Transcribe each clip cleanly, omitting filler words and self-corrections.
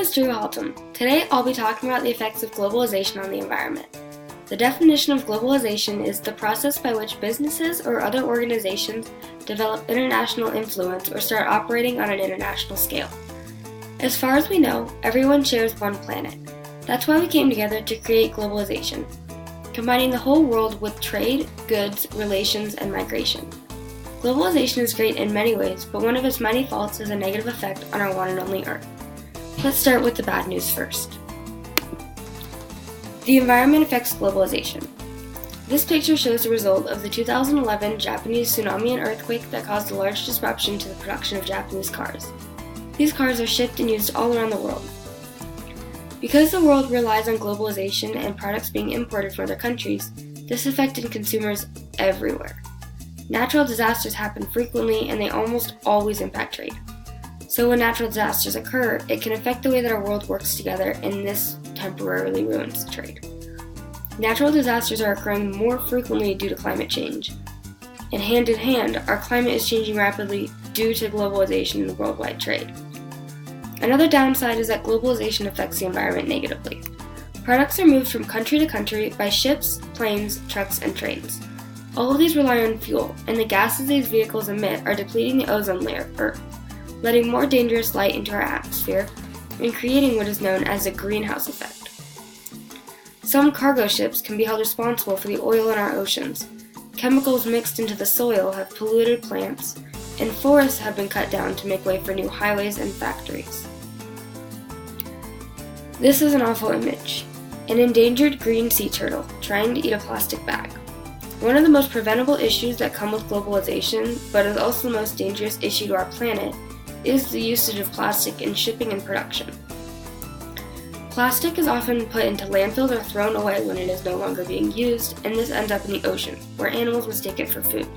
is Drew Haltom. Today I'll be talking about the effects of globalization on the environment. The definition of globalization is the process by which businesses or other organizations develop international influence or start operating on an international scale. As far as we know, everyone shares one planet. That's why we came together to create globalization, combining the whole world with trade, goods, relations, and migration. Globalization is great in many ways, but one of its many faults is a negative effect on our one and only Earth. Let's start with the bad news first. The environment affects globalization. This picture shows the result of the 2011 Japanese tsunami and earthquake that caused a large disruption to the production of Japanese cars. These cars are shipped and used all around the world. Because the world relies on globalization and products being imported from other countries, this affected consumers everywhere. Natural disasters happen frequently and they almost always impact trade. So when natural disasters occur, it can affect the way that our world works together, and this temporarily ruins trade. Natural disasters are occurring more frequently due to climate change. And hand in hand, our climate is changing rapidly due to globalization and worldwide trade. Another downside is that globalization affects the environment negatively. Products are moved from country to country by ships, planes, trucks, and trains. All of these rely on fuel, and the gases these vehicles emit are depleting the ozone layer of Earth, letting more dangerous light into our atmosphere and creating what is known as the greenhouse effect. Some cargo ships can be held responsible for the oil in our oceans. Chemicals mixed into the soil have polluted plants, and forests have been cut down to make way for new highways and factories. This is an awful image. An endangered green sea turtle trying to eat a plastic bag. One of the most preventable issues that come with globalization, but is also the most dangerous issue to our planet, is the usage of plastic in shipping and production. Plastic is often put into landfills or thrown away when it is no longer being used, and this ends up in the ocean, where animals mistake it for food.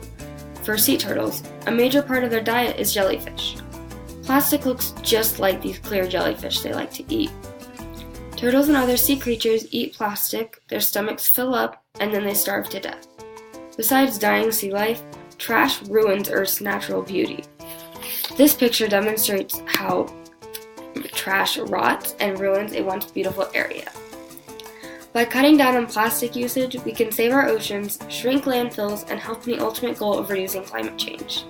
For sea turtles, a major part of their diet is jellyfish. Plastic looks just like these clear jellyfish they like to eat. Turtles and other sea creatures eat plastic, their stomachs fill up, and then they starve to death. Besides dying sea life, trash ruins Earth's natural beauty. This picture demonstrates how trash rots and ruins a once beautiful area. By cutting down on plastic usage, we can save our oceans, shrink landfills, and help in the ultimate goal of reducing climate change.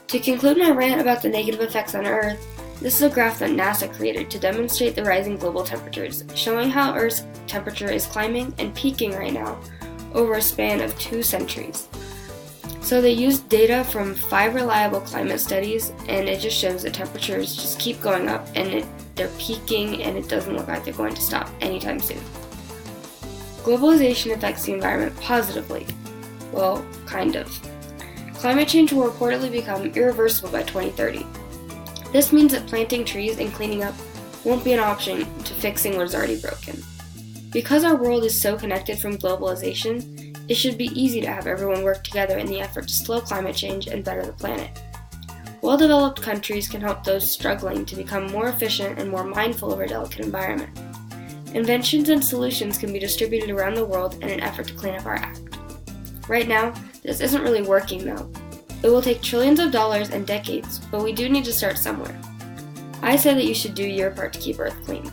To conclude my rant about the negative effects on Earth, this is a graph that NASA created to demonstrate the rising global temperatures, showing how Earth's temperature is climbing and peaking right now over a span of 2 centuries. So they used data from 5 reliable climate studies, and it just shows that temperatures just keep going up and they're peaking, and it doesn't look like they're going to stop anytime soon. Globalization affects the environment positively. Well, kind of. Climate change will reportedly become irreversible by 2030. This means that planting trees and cleaning up won't be an option to fixing what is already broken. Because our world is so connected from globalization, it should be easy to have everyone work together in the effort to slow climate change and better the planet. Well-developed countries can help those struggling to become more efficient and more mindful of our delicate environment. Inventions and solutions can be distributed around the world in an effort to clean up our act. Right now, this isn't really working though. It will take trillions of dollars and decades, but we do need to start somewhere. I say that you should do your part to keep Earth clean.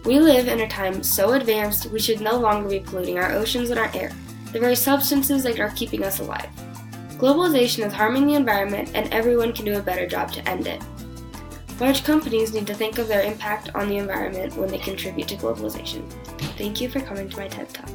We live in a time so advanced we should no longer be polluting our oceans and our air, the very substances that are keeping us alive. Globalization is harming the environment, and everyone can do a better job to end it. Large companies need to think of their impact on the environment when they contribute to globalization. Thank you for coming to my TED Talk.